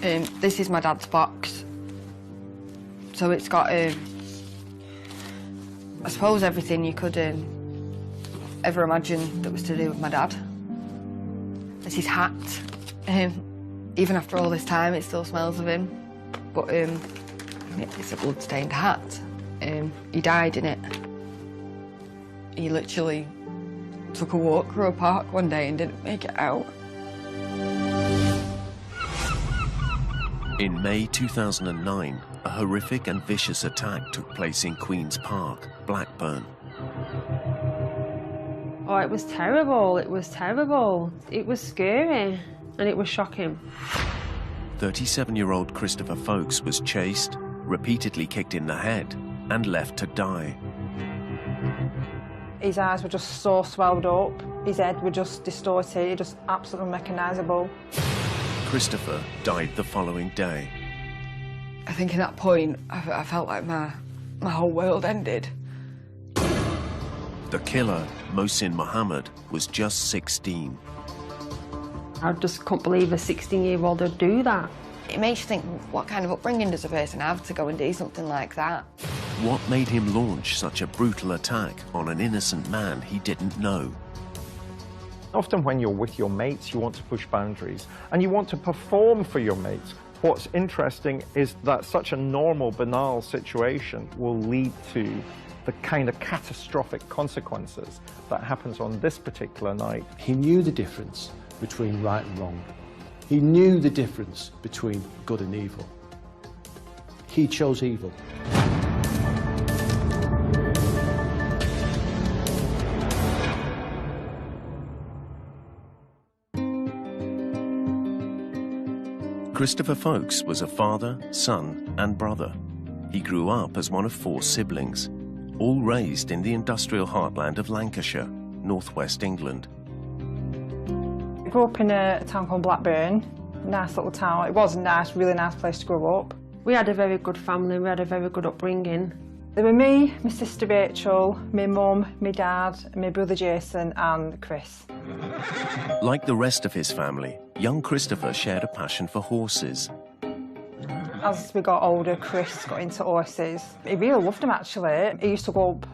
This is my dad's box. So it's got, I suppose, everything you could ever imagine that was to do with my dad. There's his hat. Even after all this time, it still smells of him. But it's a blood-stained hat. He died in it. He literally took a walk through a park one day and didn't make it out. In May 2009, a horrific and vicious attack took place in Queen's Park, Blackburn. Oh, it was terrible, it was terrible. It was scary and it was shocking. 37-year-old Christopher Folkes was chased, repeatedly kicked in the head, and left to die. His eyes were just so swelled up, his head was just distorted, just absolutely unrecognisable. Christopher died the following day. I think at that point, I felt like my whole world ended. The killer, Mohsin Mohammed, was just 16. I just couldn't believe a 16-year-old would do that. It makes you think, what kind of upbringing does a person have to go and do something like that? What made him launch such a brutal attack on an innocent man he didn't know? Often when you're with your mates, you want to push boundaries and you want to perform for your mates. What's interesting is that such a normal, banal situation will lead to the kind of catastrophic consequences that happens on this particular night. He knew the difference between right and wrong. He knew the difference between good and evil. He chose evil. Christopher Folkes was a father, son, and brother. He grew up as one of 4 siblings, all raised in the industrial heartland of Lancashire, northwest England. I grew up in a town called Blackburn, nice little town. It was a nice, really nice place to grow up. We had a very good family, we had a very good upbringing. There were me, my sister Rachel, my mum, my dad, my brother Jason and Chris. Like the rest of his family, young Christopher shared a passion for horses. As we got older, Chris got into horses. He really loved them, actually. He used to go up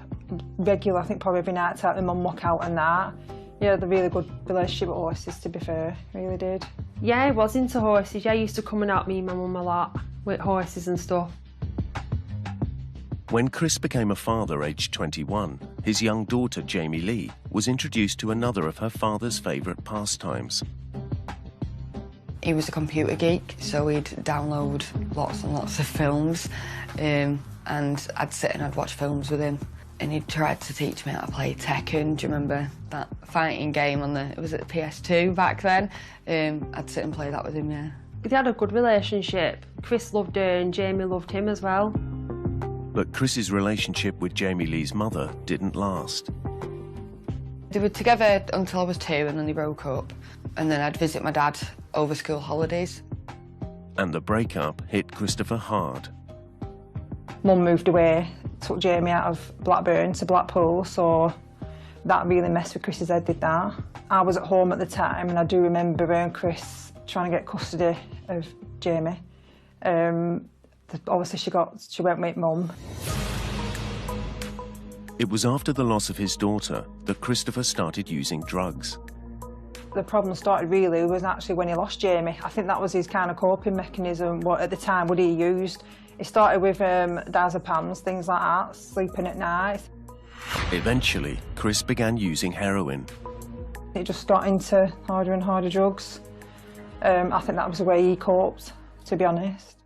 regular, I think probably every night to help my mum muck out and that. He had a really good relationship with horses, to be fair, really did. Yeah, I was into horses. Yeah, I used to come and help me and my mum a lot with horses and stuff. When Chris became a father aged 21, his young daughter Jamie Lee was introduced to another of her father's favourite pastimes. He was a computer geek, so he'd download lots and lots of films, and I'd sit and I'd watch films with him. And he tried to teach me how to play Tekken. Do you remember that fighting game on it was at the PS2 back then? I'd sit and play that with him, yeah. They had a good relationship. Chris loved her and Jamie loved him as well. But Chris's relationship with Jamie Lee's mother didn't last. They were together until I was 2 and then they broke up. And then I'd visit my dad over school holidays. And the breakup hit Christopher hard. Mum moved away, took Jamie out of Blackburn to Blackpool, so that really messed with Chris's head, did that. I was at home at the time and I do remember her and Chris trying to get custody of Jamie. Obviously she went with Mum. It was after the loss of his daughter that Christopher started using drugs. The problem started really was actually when he lost Jamie. I think that was his kind of coping mechanism, what at the time what he used. It started with diazepams, things like that, sleeping at night. Eventually, Chris began using heroin. It just got into harder and harder drugs. I think that was the way he coped, to be honest.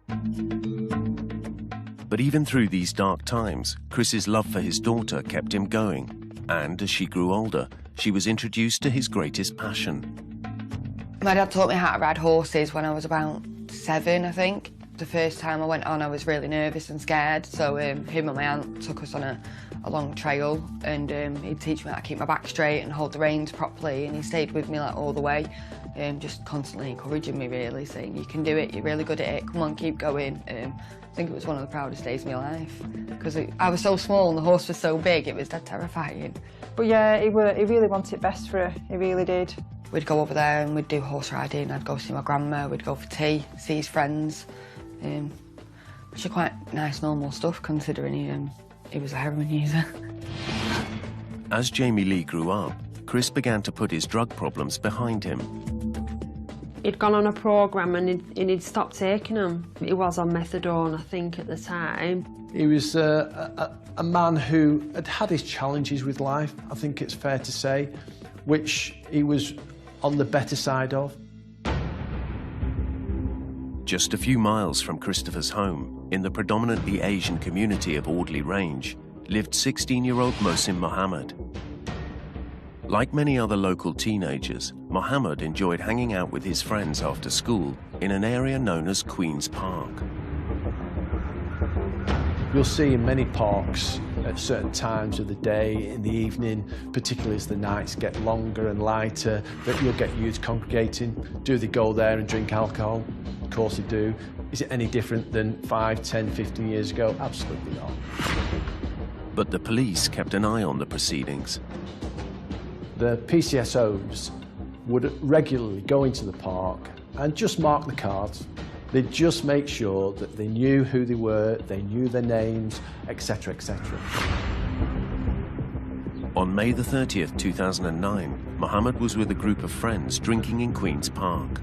But even through these dark times, Chris's love for his daughter kept him going. And as she grew older, she was introduced to his greatest passion. My dad taught me how to ride horses when I was about 7, I think. The first time I went on, I was really nervous and scared, so him and my aunt took us on a long trail, and he'd teach me how to keep my back straight and hold the reins properly, and he stayed with me like all the way, just constantly encouraging me really, saying, you can do it, you're really good at it, come on, keep going. I think it was one of the proudest days of my life, because I was so small and the horse was so big, it was dead terrifying. But yeah, he really wanted it best for her, he really did. We'd go over there and we'd do horse riding. I'd go see my grandma, we'd go for tea, see his friends. Which are quite nice, normal stuff considering he was a heroin user. As Jamie Lee grew up, Chris began to put his drug problems behind him. He'd gone on a programme and he'd stopped taking them. He was on methadone, I think, at the time. He was a man who had had his challenges with life, I think it's fair to say, which he was on the better side of. Just a few miles from Christopher's home, in the predominantly Asian community of Audley Range, lived 16-year-old Mohsin Mohammed. Like many other local teenagers, Mohammed enjoyed hanging out with his friends after school in an area known as Queen's Park. You'll see in many parks at certain times of the day, in the evening, particularly as the nights get longer and lighter, that you'll get youth congregating. Do they go there and drink alcohol? Of course they do. Is it any different than 5, 10, 15 years ago? Absolutely not. But the police kept an eye on the proceedings. The PCSOs would regularly go into the park and just mark the cards. They'd just make sure that they knew who they were, they knew their names, etc., etc. On May the 30th, 2009, Mohammed was with a group of friends drinking in Queen's Park.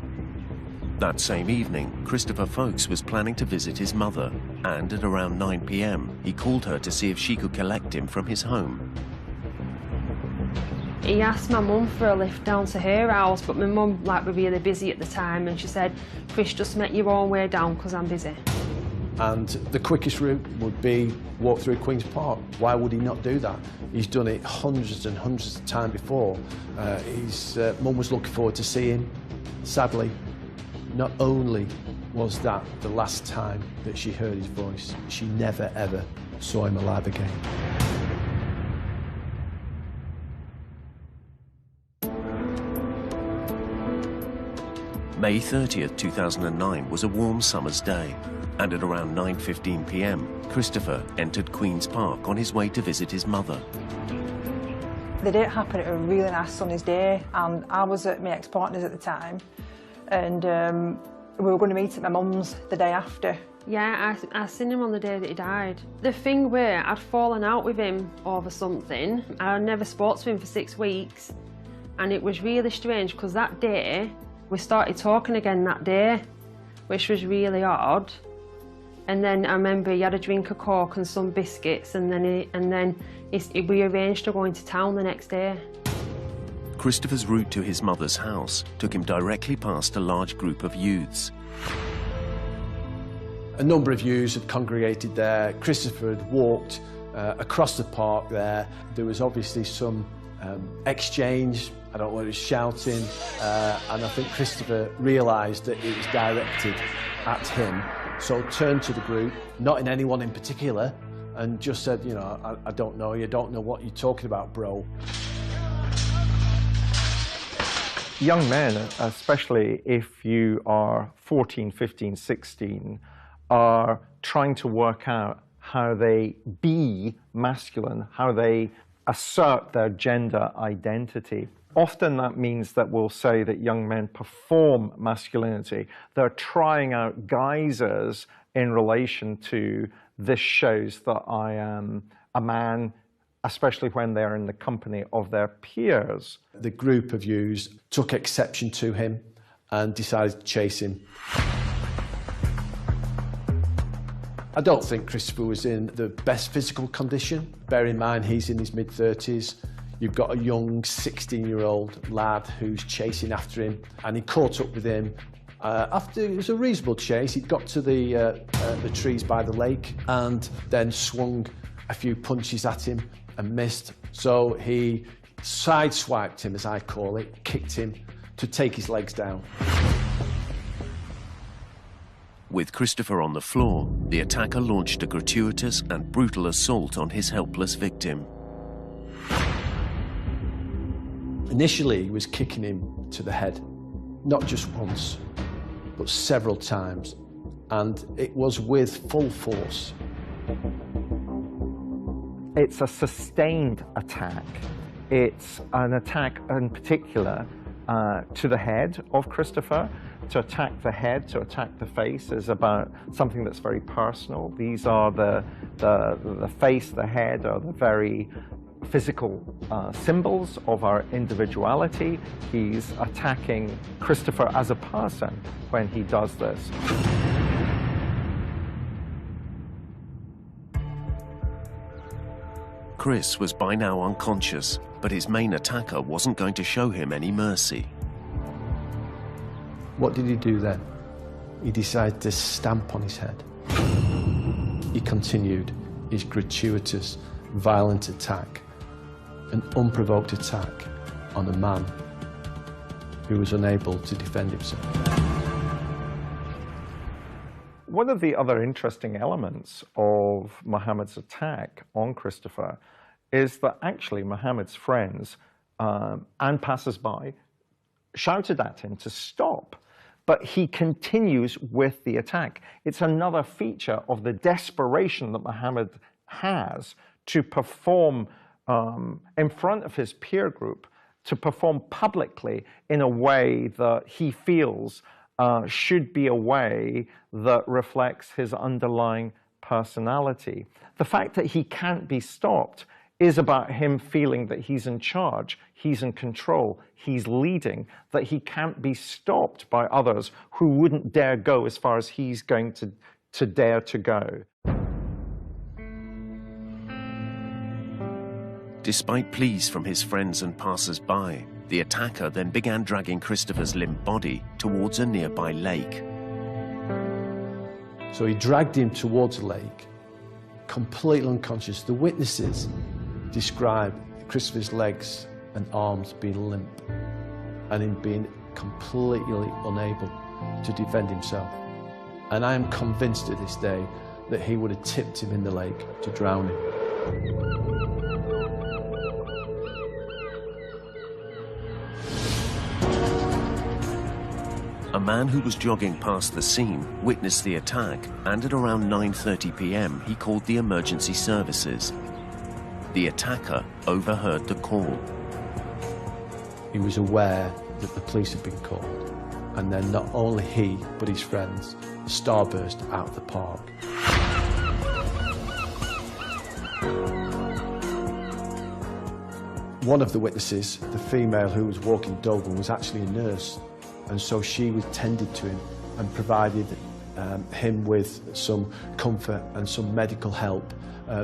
That same evening, Christopher Folks was planning to visit his mother, and at around 9 p.m, he called her to see if she could collect him from his home. He asked my mum for a lift down to her house, but my mum was really busy at the time, and she said, "Chris, just make your own way down because I'm busy." And the quickest route would be walk through Queen's Park. Why would he not do that? He's done it hundreds and hundreds of times before. His mum was looking forward to seeing him. Sadly, not only was that the last time that she heard his voice, she never ever saw him alive again. May 30th, 2009 was a warm summer's day, and at around 9:15 p.m, Christopher entered Queen's Park on his way to visit his mother. The date happened at a really nice sunny day, and I was at my ex-partner's at the time, and we were going to meet at my mum's the day after. Yeah, I seen him on the day that he died. The thing where I'd fallen out with him over something, I never spoke to him for 6 weeks, and it was really strange because that day, we started talking again that day, which was really odd. And then I remember he had a drink of Coke and some biscuits, and then we arranged to go into town the next day. Christopher's route to his mother's house took him directly past a large group of youths. A number of youths had congregated there. Christopher had walked across the park there. There was obviously some exchange. I don't know what he was shouting, and I think Christopher realised that it was directed at him, so turned to the group, not in anyone in particular, and just said, you know, I don't know you, don't know what you're talking about, bro. Young men, especially if you are 14, 15, 16, are trying to work out how they be masculine, how they assert their gender identity. Often that means that we'll say that young men perform masculinity. They're trying out guises in relation to, this shows that I am a man, especially when they're in the company of their peers. The group of youths took exception to him and decided to chase him. I don't think Christopher was in the best physical condition. Bear in mind, he's in his mid-30s. You've got a young 16-year-old lad who's chasing after him, and he caught up with him. After it was a reasonable chase, he got to the trees by the lake and then swung a few punches at him and missed. So he sideswiped him, as I call it, kicked him to take his legs down. With Christopher on the floor, the attacker launched a gratuitous and brutal assault on his helpless victim. Initially, he was kicking him to the head, not just once, but several times, and it was with full force. It's a sustained attack. It's an attack in particular to the head of Christopher. To attack the head, to attack the face is about something that's very personal. These are the face, the head are the very physical symbols of our individuality. He's attacking Christopher as a person when he does this. Chris was by now unconscious, but his main attacker wasn't going to show him any mercy. What did he do then? He decided to stamp on his head. He continued his gratuitous, violent attack, an unprovoked attack on a man who was unable to defend himself. One of the other interesting elements of Mohammed's attack on Christopher is that actually Mohammed's friends and passers-by shouted at him to stop, but he continues with the attack. It's another feature of the desperation that Mohammed has to perform in front of his peer group, to perform publicly in a way that he feels should be a way that reflects his underlying personality. The fact that he can't be stopped is about him feeling that he's in charge, he's in control, he's leading, that he can't be stopped by others who wouldn't dare go as far as he's going to dare to go. Despite pleas from his friends and passers-by, the attacker then began dragging Christopher's limp body towards a nearby lake. So he dragged him towards the lake, completely unconscious. The witnesses described Christopher's legs and arms being limp and him being completely unable to defend himself. And I am convinced to this day that he would have tipped him in the lake to drown him. A man who was jogging past the scene witnessed the attack, and at around 9:30 p.m. he called the emergency services. The attacker overheard the call. He was aware that the police had been called, and then not only he, but his friends, starburst out of the park. One of the witnesses, the female who was walking Dogan, was actually a nurse, and so she was tended to him and provided him with some comfort and some medical help,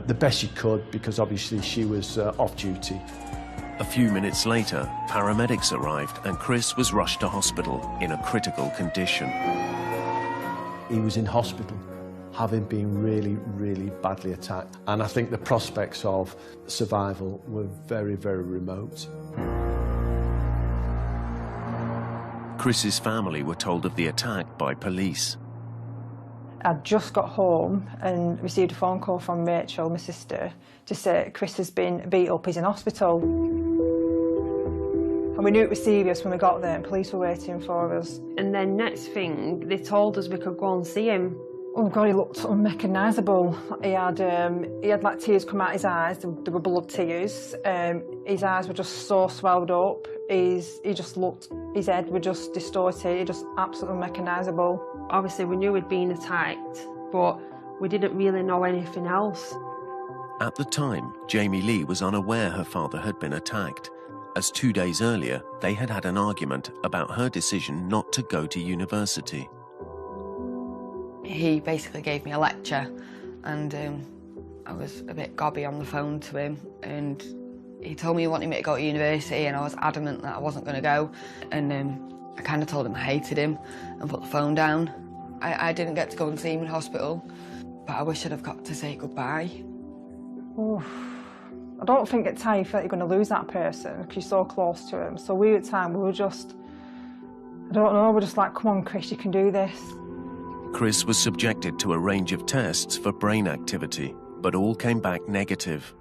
the best she could, because obviously she was off duty. A few minutes later, paramedics arrived and Chris was rushed to hospital in a critical condition. He was in hospital, having been really, really badly attacked, and I think the prospects of survival were very, very remote. Chris's family were told of the attack by police. I'd just got home and received a phone call from Rachel, my sister, to say Chris has been beat up, he's in hospital. And we knew it was serious when we got there, and police were waiting for us. And then next thing, they told us we could go and see him. Oh God, he looked unrecognisable. He had like tears come out his eyes, there were blood tears. His eyes were just so swelled up. He just looked, his head was just distorted, he just absolutely unrecognisable. Obviously we knew he'd been attacked, but we didn't really know anything else. At the time, Jamie Lee was unaware her father had been attacked, as 2 days earlier they had had an argument about her decision not to go to university. He basically gave me a lecture, and I was a bit gobby on the phone to him, and he told me he wanted me to go to university, and I was adamant that I wasn't going to go, and I kind of told him I hated him and put the phone down. I didn't get to go and see him in hospital, but I wish I'd have got to say goodbye. Oof. I don't think at the time you felt you're going to lose that person because you're so close to him. So we at the time, we were just, I don't know, we're just like, come on Chris, you can do this. Chris was subjected to a range of tests for brain activity, but all came back negative.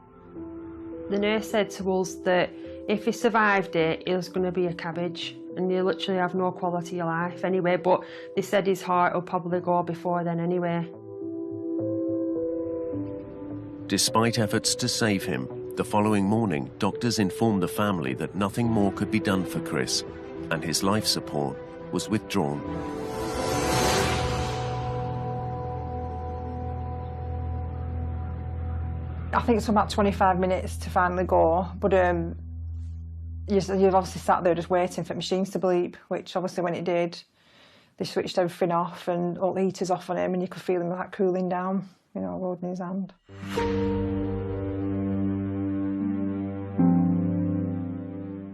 The nurse said to us that if he survived it, he was going to be a cabbage, and he'll literally have no quality of life anyway, but they said his heart will probably go before then anyway. Despite efforts to save him, the following morning, doctors informed the family that nothing more could be done for Chris, and his life support was withdrawn. I think it's about 25 minutes to finally go, but you've obviously sat there just waiting for the machines to bleep, which obviously when it did, they switched everything off and all the heaters off on him, and you could feel him like cooling down, you know, holding his hand.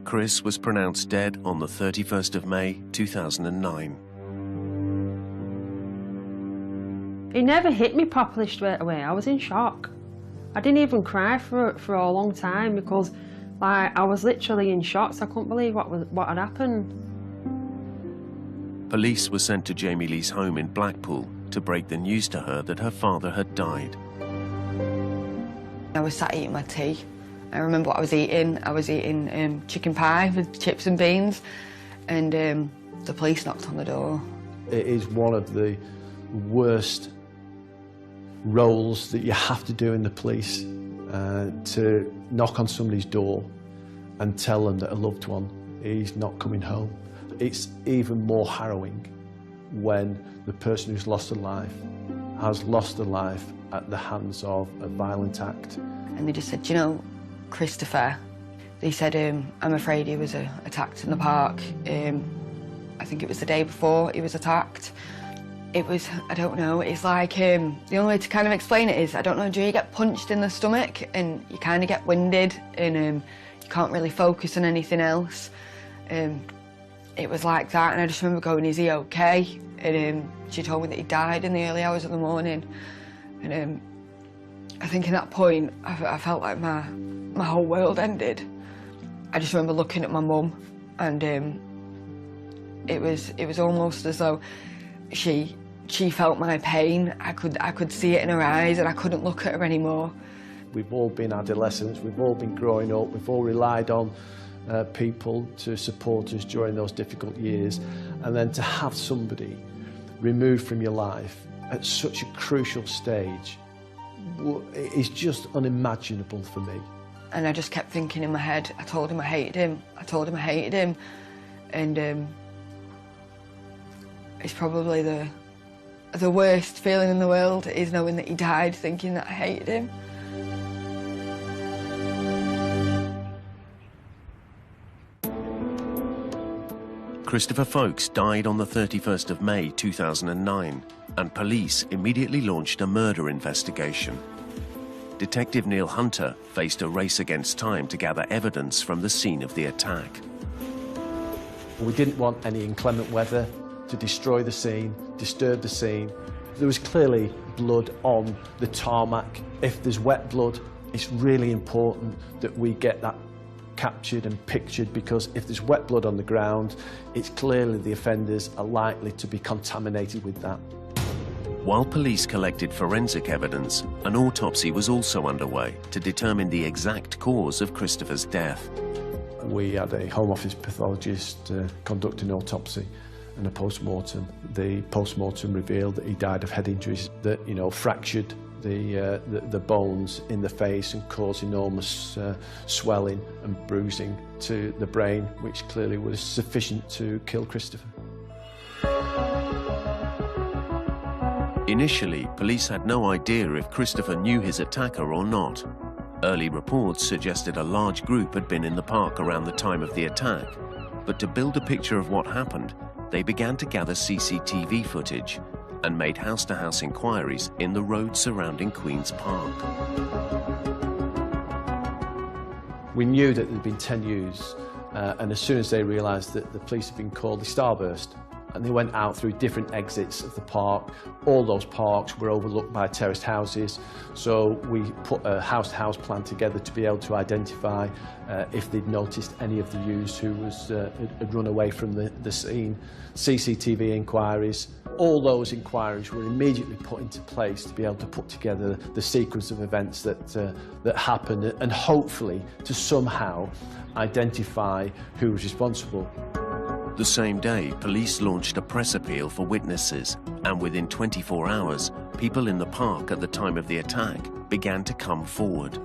Chris was pronounced dead on the 31st of May 2009. He never hit me properly straight away. I was in shock. I didn't even cry for a long time because, like, I was literally in shock. So I couldn't believe what had happened. Police were sent to Jamie Lee's home in Blackpool to break the news to her that her father had died. I was sat eating my tea. I remember what I was eating. I was eating chicken pie with chips and beans, and the police knocked on the door. It is one of the worst roles that you have to do in the police, to knock on somebody's door and tell them that a loved one is not coming home. It's even more harrowing when the person who's lost a life has lost a life at the hands of a violent act. And they just said, you know, Christopher, they said, I'm afraid he was attacked in the park. I think it was the day before he was attacked. It was, I don't know, it's like, the only way to kind of explain it is, I don't know, do you get punched in the stomach and you kind of get winded and you can't really focus on anything else? It was like that, and I just remember going, is he okay? And she told me that he died in the early hours of the morning. And I think in that point, I felt like my whole world ended. I just remember looking at my mum, and it was almost as though she felt my pain. I could see it in her eyes, and I couldn't look at her anymore. We've all been adolescents, we've all been growing up, we've all relied on people to support us during those difficult years, and then to have somebody removed from your life at such a crucial stage is just unimaginable for me. And I just kept thinking in my head, I told him I hated him, I told him I hated him, and it's probably the worst feeling in the world is knowing that he died thinking that I hated him. Christopher Folkes died on the 31st of May 2009, and police immediately launched a murder investigation. Detective Neil Hunter faced a race against time to gather evidence from the scene of the attack. We didn't want any inclement weather to destroy the scene, disturb the scene. There was clearly blood on the tarmac. If there's wet blood, it's really important that we get that captured and pictured, because if there's wet blood on the ground, it's clearly the offenders are likely to be contaminated with that. While police collected forensic evidence, an autopsy was also underway to determine the exact cause of Christopher's death. We had a Home Office pathologist conduct an autopsy and a post-mortem. The post-mortem revealed that he died of head injuries that, you know, fractured the bones in the face and caused enormous swelling and bruising to the brain, which clearly was sufficient to kill Christopher. Initially, police had no idea if Christopher knew his attacker or not. Early reports suggested a large group had been in the park around the time of the attack, but to build a picture of what happened, they began to gather CCTV footage and made house-to-house inquiries in the roads surrounding Queen's Park. We knew that there'd been 10 youths, and as soon as they realised that the police had been called, they starburst, and they went out through different exits of the park. All those parks were overlooked by terraced houses, so we put a house-to-house plan together to be able to identify if they'd noticed any of the youths who had run away from the scene. CCTV inquiries. All those inquiries were immediately put into place to be able to put together the sequence of events that happened, and hopefully to somehow identify who was responsible. The same day, police launched a press appeal for witnesses, and within 24 hours, people in the park at the time of the attack began to come forward.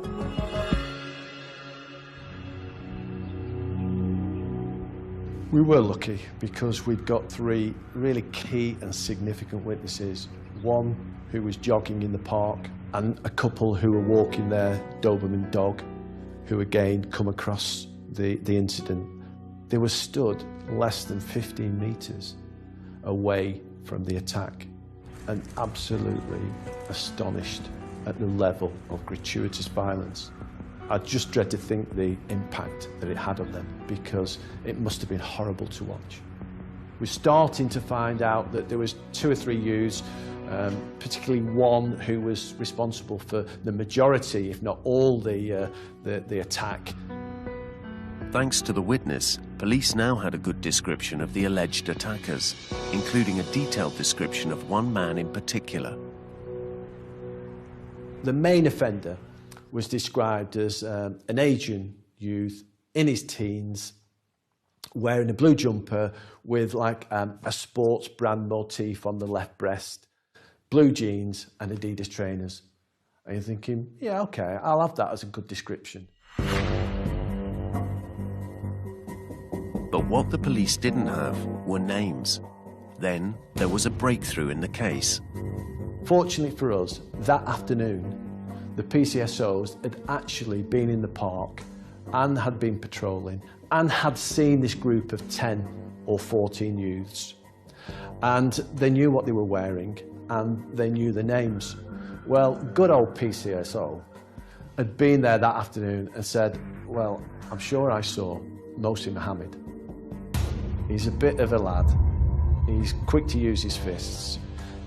We were lucky because we'd got 3 really key and significant witnesses. One who was jogging in the park and a couple who were walking their Doberman dog who again come across the incident. They were stood less than 15 metres away from the attack and absolutely astonished at the level of gratuitous violence. I just dread to think the impact that it had on them because it must have been horrible to watch. We're starting to find out that there was 2 or 3 youths, particularly one who was responsible for the majority, if not all, the attack. Thanks to the witness, police now had a good description of the alleged attackers, including a detailed description of one man in particular. The main offender was described as an Asian youth in his teens, wearing a blue jumper with like a sports brand motif on the left breast, blue jeans and Adidas trainers. And you're thinking, yeah, okay, I'll have that as a good description. But what the police didn't have were names. Then there was a breakthrough in the case. Fortunately for us, that afternoon, the PCSOs had actually been in the park and had been patrolling and had seen this group of 10 or 14 youths. And they knew what they were wearing and they knew the names. Well, good old PCSO had been there that afternoon and said, well, I'm sure I saw Mohsin Mohammed. He's a bit of a lad. He's quick to use his fists.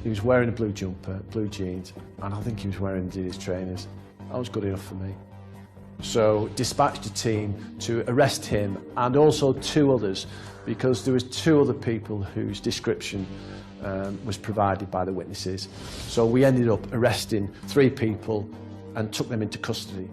He was wearing a blue jumper, blue jeans, and I think he was wearing Adidas trainers. That was good enough for me. So dispatched a team to arrest him and also 2 others because there was 2 other people whose description was provided by the witnesses. So we ended up arresting 3 people and took them into custody.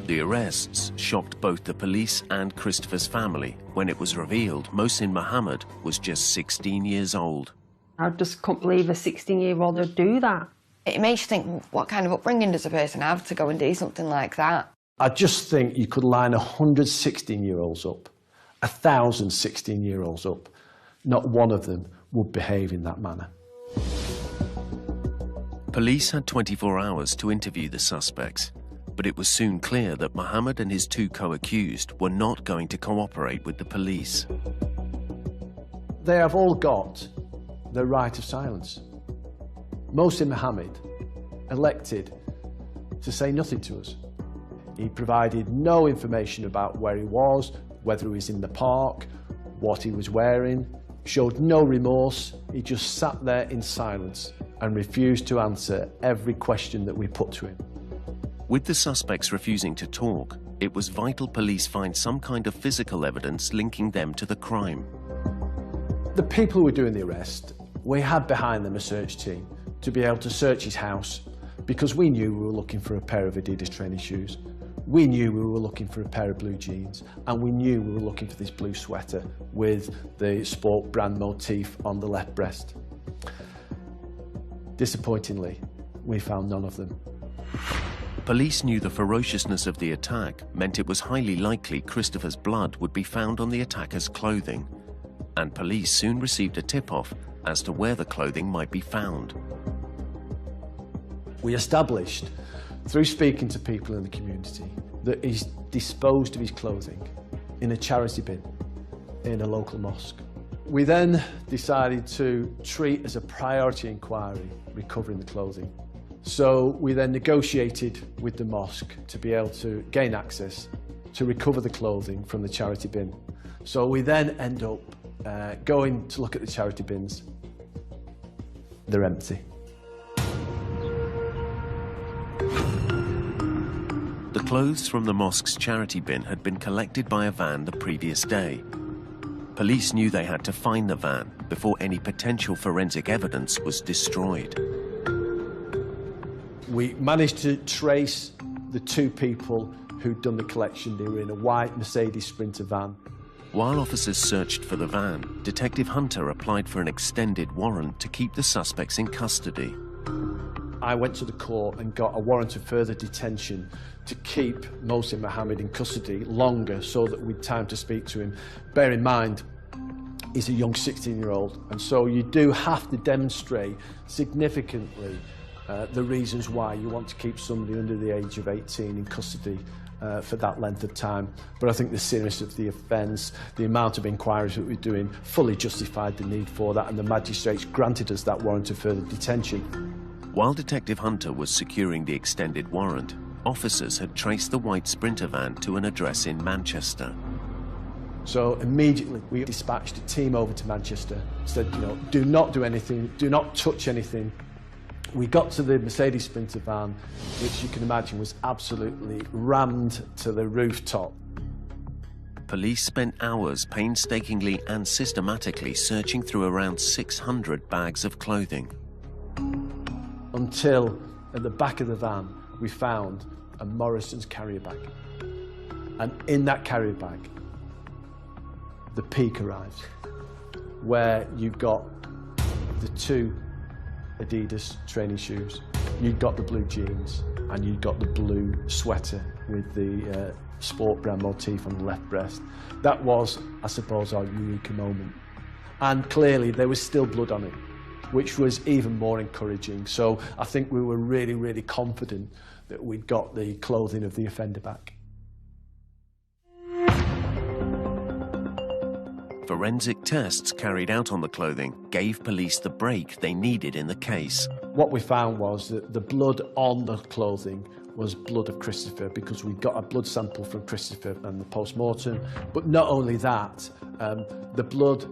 The arrests shocked both the police and Christopher's family when it was revealed Mohsin Mohammed was just 16 years old. I just couldn't believe a 16-year-old would do that. It makes you think, what kind of upbringing does a person have to go and do something like that? I just think you could line 100 16-year-olds up, 1,000 16-year-olds up. Not one of them would behave in that manner. Police had 24 hours to interview the suspects, but it was soon clear that Mohammed and his 2 co-accused were not going to cooperate with the police. They have all got the right of silence. Mohsin Mohammed elected to say nothing to us. He provided no information about where he was, whether he was in the park, what he was wearing, showed no remorse. He just sat there in silence and refused to answer every question that we put to him. With the suspects refusing to talk, it was vital police find some kind of physical evidence linking them to the crime. The people who were doing the arrest, we had behind them a search team to be able to search his house because we knew we were looking for a pair of Adidas training shoes. We knew we were looking for a pair of blue jeans and we knew we were looking for this blue sweater with the sport brand motif on the left breast. Disappointingly, we found none of them. Police knew the ferociousness of the attack meant it was highly likely Christopher's blood would be found on the attacker's clothing, and police soon received a tip-off as to where the clothing might be found. We established, through speaking to people in the community, that he's disposed of his clothing in a charity bin in a local mosque. We then decided to treat as a priority inquiry recovering the clothing. So we then negotiated with the mosque to be able to gain access to recover the clothing from the charity bin. So we then end up going to look at the charity bins. They're empty. The clothes from the mosque's charity bin had been collected by a van the previous day. Police knew they had to find the van before any potential forensic evidence was destroyed. We managed to trace the 2 people who'd done the collection. They were in a white Mercedes Sprinter van. While officers searched for the van, Detective Hunter applied for an extended warrant to keep the suspects in custody. I went to the court and got a warrant of further detention to keep Mohsin Mohammed in custody longer so that we'd time to speak to him. Bear in mind, is a young 16-year-old, and so you do have to demonstrate significantly the reasons why you want to keep somebody under the age of 18 in custody for that length of time. But I think the seriousness of the offence, the amount of inquiries that we're doing, fully justified the need for that, and the magistrates granted us that warrant of further detention. While Detective Hunter was securing the extended warrant, officers had traced the white Sprinter van to an address in Manchester. So immediately we dispatched a team over to Manchester, said, you know, do not do anything, do not touch anything. We got to the Mercedes Sprinter van, which you can imagine was absolutely rammed to the rooftop. Police spent hours painstakingly and systematically searching through around 600 bags of clothing. Until at the back of the van we found a Morrison's carrier bag. And in that carrier bag, the peak arrives, where you've got the 2 Adidas training shoes, you've got the blue jeans, and you've got the blue sweater with the sport brand motif on the left breast. That was, I suppose, our eureka moment. And clearly there was still blood on it, which was even more encouraging. So I think we were really, really confident that we'd got the clothing of the offender back. Forensic tests carried out on the clothing gave police the break they needed in the case. What we found was that the blood on the clothing was blood of Christopher, because we got a blood sample from Christopher and the post-mortem. But not only that, the blood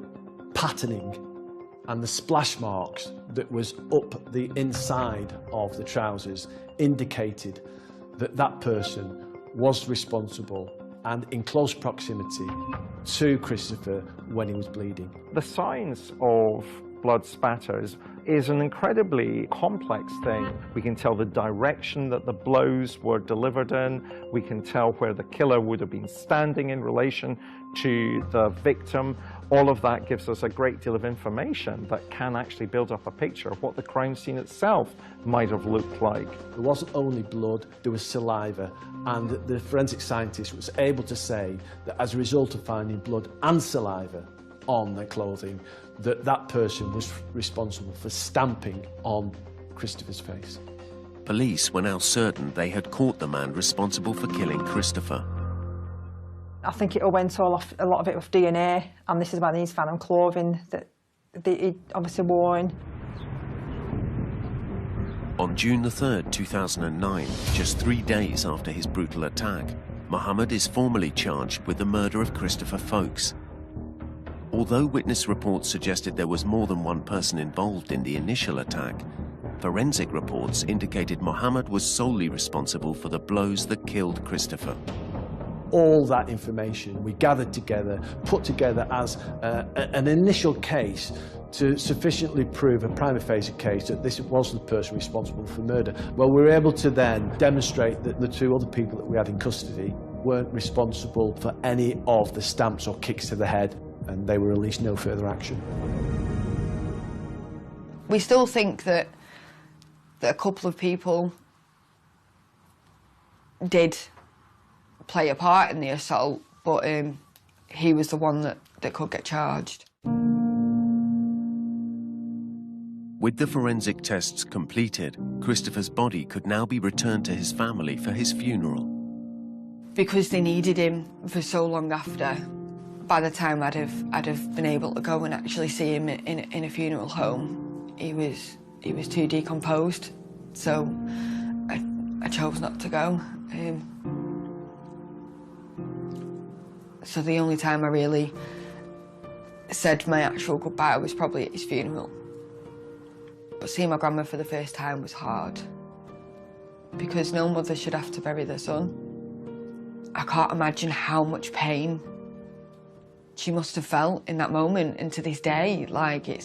patterning and the splash marks that was up the inside of the trousers indicated that that person was responsible and in close proximity to Christopher when he was bleeding. The science of blood spatters is an incredibly complex thing. We can tell the direction that the blows were delivered in. We can tell where the killer would have been standing in relation to the victim. All of that gives us a great deal of information that can actually build up a picture of what the crime scene itself might have looked like. There wasn't only blood, there was saliva, and the forensic scientist was able to say that as a result of finding blood and saliva on the clothing, that person was responsible for stamping on Christopher's face. Police were now certain they had caught the man responsible for killing Christopher. I think it all went all off, a lot of it with DNA, and this is why these found clothing that he obviously wore in. On June the 3rd, 2009, just 3 days after his brutal attack, Mohammed is formally charged with the murder of Christopher Folkes. Although witness reports suggested there was more than one person involved in the initial attack, forensic reports indicated Mohammed was solely responsible for the blows that killed Christopher. All that information we gathered together, put together as an initial case to sufficiently prove a prima facie case that this was the person responsible for murder. Well, we were able to then demonstrate that the 2 other people that we had in custody weren't responsible for any of the stamps or kicks to the head, and they were released no further action. We still think that a couple of people did play a part in the assault, but he was the one that could get charged. With the forensic tests completed, Christopher's body could now be returned to his family for his funeral. Because they needed him for so long after, by the time I'd have been able to go and actually see him in a funeral home, he was too decomposed, so I chose not to go. So the only time I really said my actual goodbye was probably at his funeral. But seeing my grandma for the first time was hard, because no mother should have to bury their son. I can't imagine how much pain she must have felt in that moment, and to this day, like,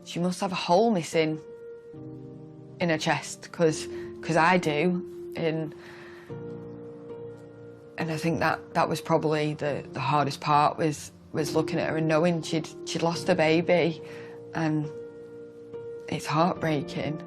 she must have a hole missing in her chest, because I do, and I think that was probably the hardest part, was looking at her and knowing she'd lost her baby, and it's heartbreaking.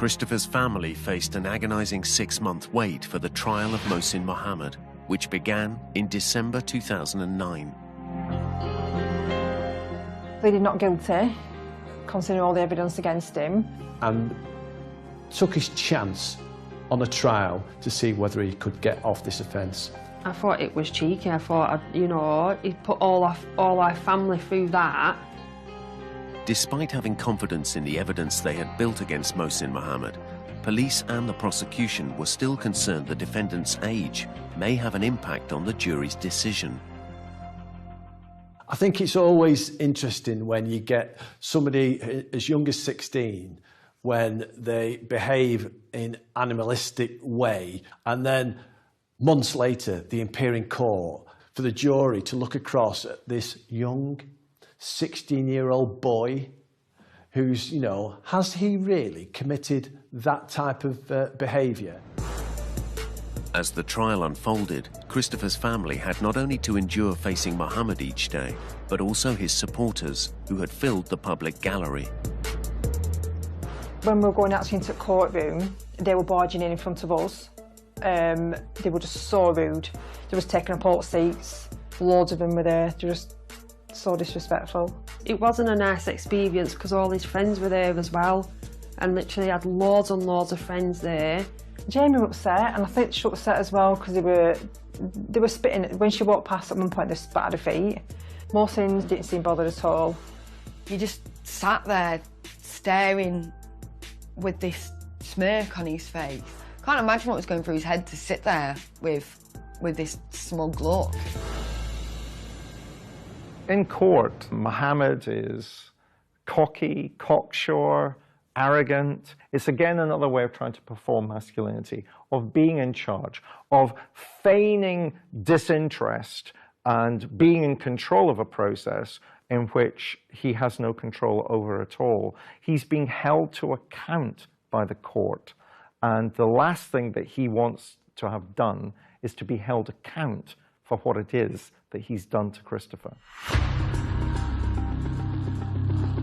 Christopher's family faced an agonizing 6-month wait for the trial of Mohsin Mohammed, which began in December 2009. Pleaded not guilty, considering all the evidence against him. And took his chance on a trial to see whether he could get off this offence. I thought it was cheeky. I thought, you know, he'd put all our family through that. Despite having confidence in the evidence they had built against Mohsin Mohammed, police and the prosecution were still concerned the defendant's age may have an impact on the jury's decision. I think it's always interesting when you get somebody as young as 16 when they behave in animalistic way, and then months later they appear in court for the jury to look across at this young 16-year-old boy who's, you know, has he really committed that type of behaviour? As the trial unfolded, Christopher's family had not only to endure facing Mohammed each day, but also his supporters, who had filled the public gallery. When we were going actually into the courtroom, they were barging in front of us. They were just so rude. They was taking up all the seats. Loads of them were there. They were just so disrespectful. It wasn't a nice experience because all his friends were there as well, and literally had loads and loads of friends there. Jamie was upset, and I think she was upset as well because they were spitting. When she walked past at one point, they spat at her feet. Mohsin didn't seem bothered at all. He just sat there staring with this smirk on his face. Can't imagine what was going through his head to sit there with this smug look. In court, Mohammed is cocky, cocksure, arrogant. It's again another way of trying to perform masculinity, of being in charge, of feigning disinterest and being in control of a process in which he has no control over at all. He's being held to account by the court, and the last thing that he wants to have done is to be held account for what it is that he's done to Christopher.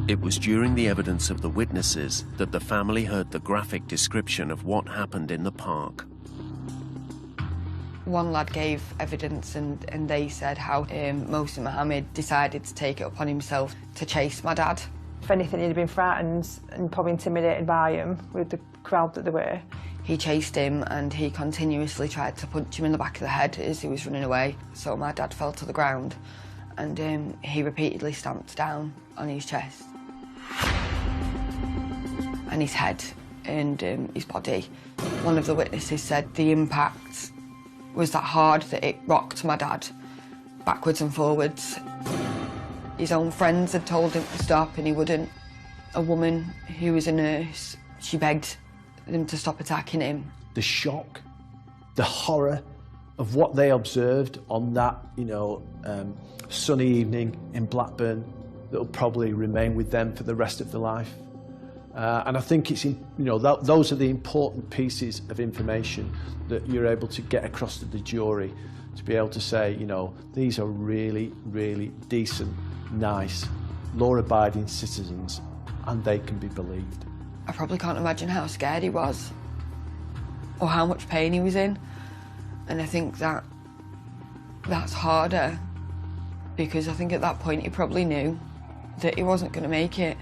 It was during the evidence of the witnesses that the family heard the graphic description of what happened in the park. One lad gave evidence and they said how Mohsin Mohammed decided to take it upon himself to chase my dad. If anything, he'd have been frightened and probably intimidated by him with the crowd that they were. He chased him and he continuously tried to punch him in the back of the head as he was running away. So my dad fell to the ground and he repeatedly stamped down on his chest and his head and his body. One of the witnesses said the impact was that hard that it rocked my dad backwards and forwards. His own friends had told him to stop and he wouldn't. A woman who was a nurse, she begged them to stop attacking him. The shock, the horror of what they observed on that, you know, sunny evening in Blackburn that'll probably remain with them for the rest of their life. And I think it's, you know, those are the important pieces of information that you're able to get across to the jury, to be able to say, you know, these are really, really decent, nice, law-abiding citizens, and they can be believed. I probably can't imagine how scared he was or how much pain he was in. And I think that's harder because I think at that point he probably knew that he wasn't going to make it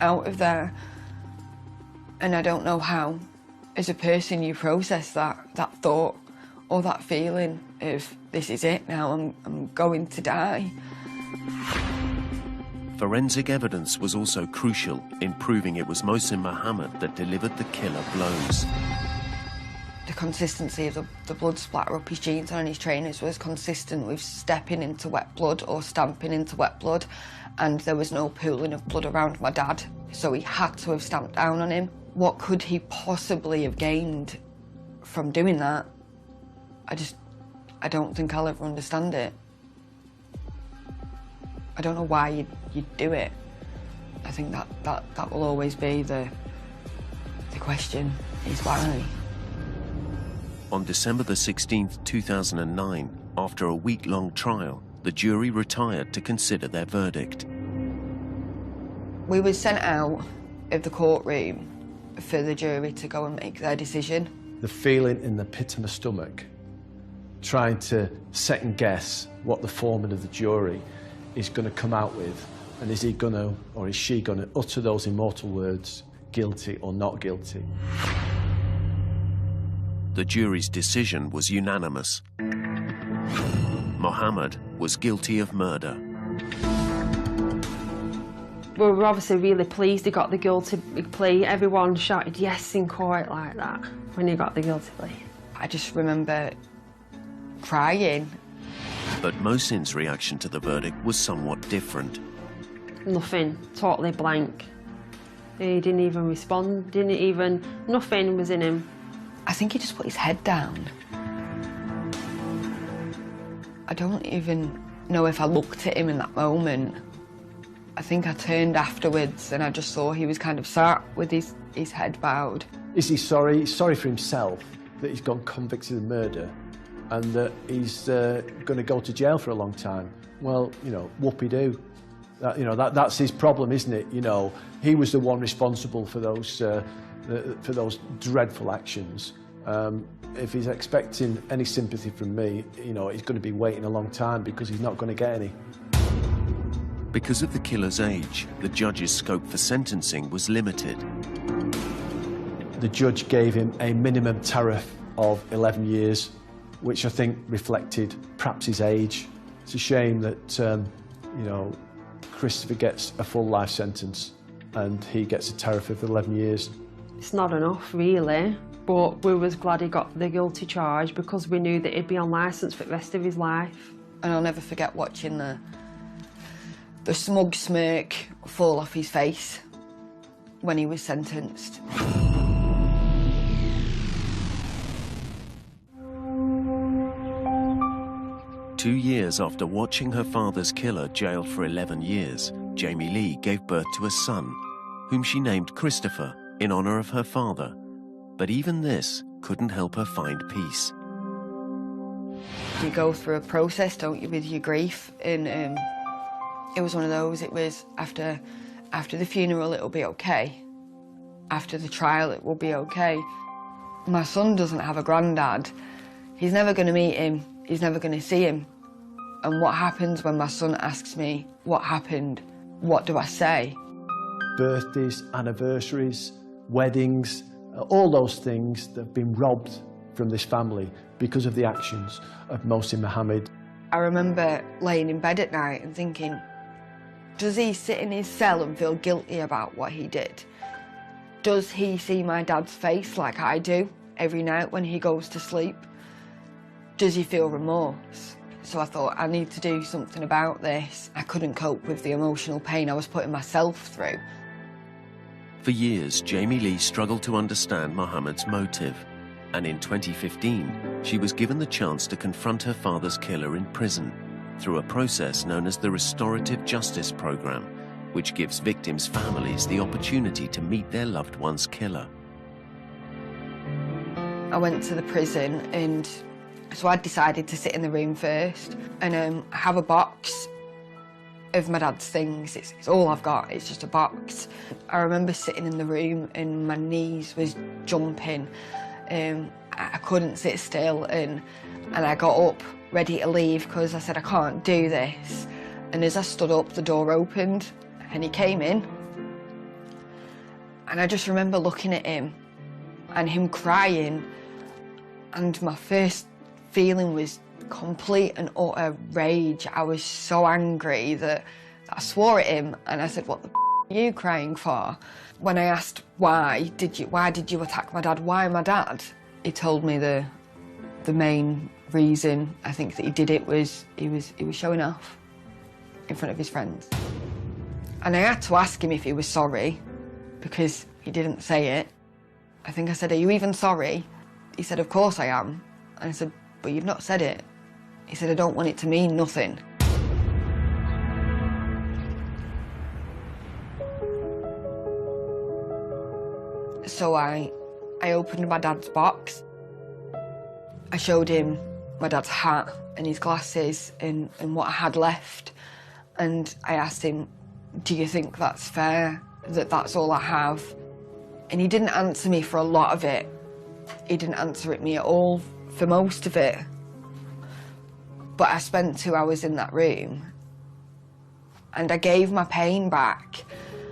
out of there. And I don't know how, as a person, you process that thought or that feeling of, this is it now, I'm going to die. Forensic evidence was also crucial in proving it was Mohsin Mohammed that delivered the killer blows. The consistency of the blood splatter up his jeans and on his trainers was consistent with stepping into wet blood or stamping into wet blood, and there was no pooling of blood around my dad, so he had to have stamped down on him. What could he possibly have gained from doing that? I don't think I'll ever understand it. I don't know why you'd do it. I think that will always be the question, is why. On December the 16th, 2009, after a week-long trial, the jury retired to consider their verdict. We were sent out of the courtroom for the jury to go and make their decision. The feeling in the pit of my stomach, trying to second guess what the foreman of the jury is going to come out with, and is he going to, or is she going to utter those immortal words, guilty or not guilty. The jury's decision was unanimous. Mohammed was guilty of murder. We were obviously really pleased he got the guilty plea. Everyone shouted yes in court like that when he got the guilty plea. I just remember crying. But Mohsin's reaction to the verdict was somewhat different. Nothing, totally blank. He didn't even respond, nothing was in him. I think he just put his head down. I don't even know if I looked at him in that moment. I think I turned afterwards and I just saw he was kind of sat with his head bowed. Is he sorry? He's sorry for himself that he's gone convicted of murder and that he's going to go to jail for a long time. Well, you know, whoopee-doo. That's his problem, isn't it? You know, he was the one responsible for those dreadful actions. If he's expecting any sympathy from me, you know, he's going to be waiting a long time because he's not going to get any. Because of the killer's age, the judge's scope for sentencing was limited. The judge gave him a minimum tariff of 11 years, which I think reflected perhaps his age. It's a shame that, you know, Christopher gets a full life sentence and he gets a tariff of 11 years. It's not enough, really, but we was glad he got the guilty charge because we knew that he'd be on licence for the rest of his life. And I'll never forget watching the smug smirk fall off his face when he was sentenced. Two years after watching her father's killer jailed for 11 years, Jamie Lee gave birth to a son, whom she named Christopher in honour of her father. But even this couldn't help her find peace. You go through a process, don't you, with your grief, and it was one of those. It was after the funeral it'll be okay, after the trial it will be okay. My son doesn't have a granddad. He's never going to meet him, he's never going to see him. And what happens when my son asks me what happened? What do I say? Birthdays, anniversaries, weddings, all those things that have been robbed from this family because of the actions of Mohsin Mohammed. I remember laying in bed at night and thinking, does he sit in his cell and feel guilty about what he did? Does he see my dad's face like I do every night when he goes to sleep? Does he feel remorse? So I thought, I need to do something about this. I couldn't cope with the emotional pain I was putting myself through. For years, Jamie Lee struggled to understand Mohammed's motive, and in 2015, she was given the chance to confront her father's killer in prison through a process known as the Restorative Justice Program, which gives victims' families the opportunity to meet their loved one's killer. I went to the prison, and so I decided to sit in the room first and have a box of my dad's things. It's all I've got, it's just a box. I remember sitting in the room and my knees was jumping. I couldn't sit still, and I got up ready to leave because I said, I can't do this. And as I stood up, the door opened and he came in. And I just remember looking at him and him crying, and my first feeling was complete and utter rage. I was so angry that I swore at him and I said, what the are you crying for? When I asked why did you attack my dad, why my dad? He told me the main reason I think that he did it was he was showing off in front of his friends. And I had to ask him if he was sorry because he didn't say it. I think I said, are you even sorry? He said, of course I am. And I said, but you've not said it. He said, I don't want it to mean nothing. So I opened my dad's box. I showed him my dad's hat and his glasses and what I had left. And I asked him, do you think that's fair, that that's all I have? And he didn't answer me for a lot of it. He didn't answer me at all for most of it. But I spent 2 hours in that room and I gave my pain back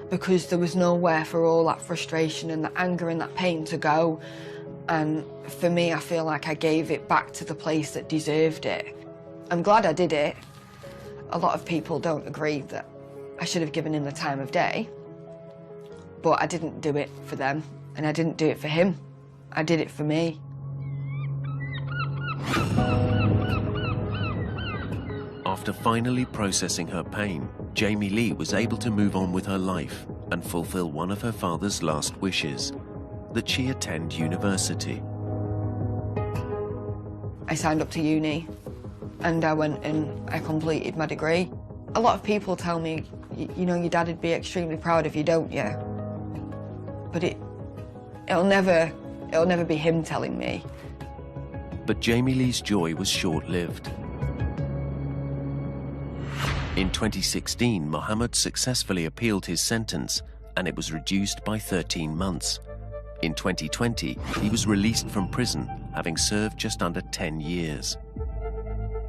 because there was nowhere for all that frustration and that anger and that pain to go. And for me, I feel like I gave it back to the place that deserved it. I'm glad I did it. A lot of people don't agree that I should have given him the time of day, but I didn't do it for them and I didn't do it for him. I did it for me. After finally processing her pain, Jamie Lee was able to move on with her life and fulfill one of her father's last wishes, that she attend university. I signed up to uni and I went and I completed my degree. A lot of people tell me, you know, your dad would be extremely proud of you, don't you? But it'll never be him telling me. But Jamie Lee's joy was short-lived. In 2016, Mohammed successfully appealed his sentence and it was reduced by 13 months. In 2020, he was released from prison, having served just under 10 years.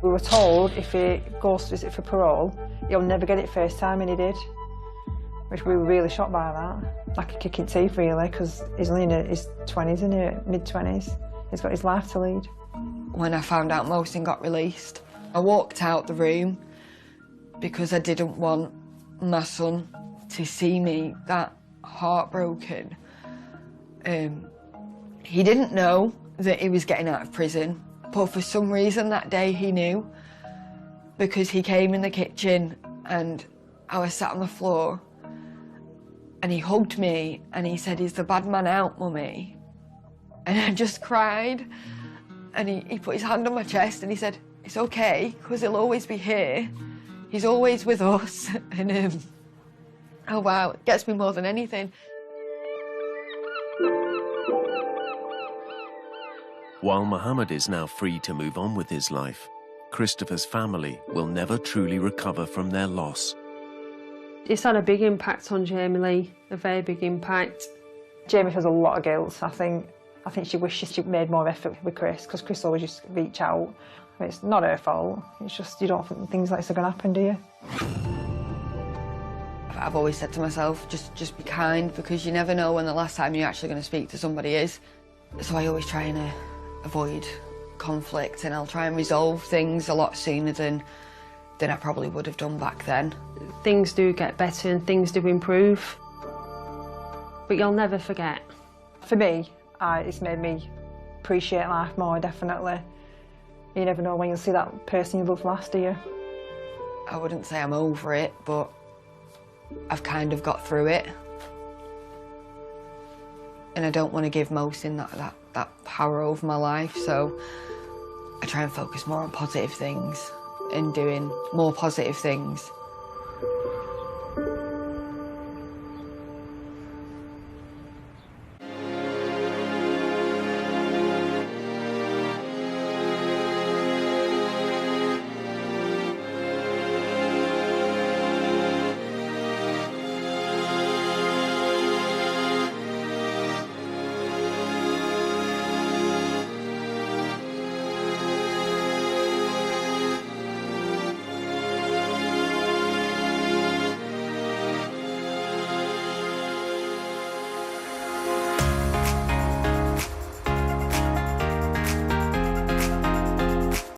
We were told if he goes to visit for parole, he'll never get it first time, and he did. Which we were really shocked by that. Like a kick in teeth, really, because he's only in his 20s, isn't he? Mid-20s. He's got his life to lead. When I found out Mohsin got released, I walked out the room because I didn't want my son to see me that heartbroken. He didn't know that he was getting out of prison, but for some reason that day he knew, because he came in the kitchen and I was sat on the floor and he hugged me and he said, "Is the bad man out, Mummy?" And I just cried, and he put his hand on my chest and he said, "It's okay, because he'll always be here. He's always with us." And oh wow, it gets me more than anything. While Mohammed is now free to move on with his life, Christopher's family will never truly recover from their loss. It's had a big impact on Jamie Lee, a very big impact. Jamie feels a lot of guilt. I think she wishes she made more effort with Chris, because Chris always used to reach out. I mean, it's not her fault. It's just you don't think things like this are going to happen, do you? I've always said to myself, just be kind, because you never know when the last time you're actually going to speak to somebody is. So I always try and avoid conflict, and I'll try and resolve things a lot sooner than I probably would have done back then. Things do get better and things do improve, but you'll never forget. For me, it's made me appreciate life more, definitely. You never know when you'll see that person you love last, do you? I wouldn't say I'm over it, but I've kind of got through it. And I don't want to give Mohsin that power over my life, so I try and focus more on positive things and doing more positive things.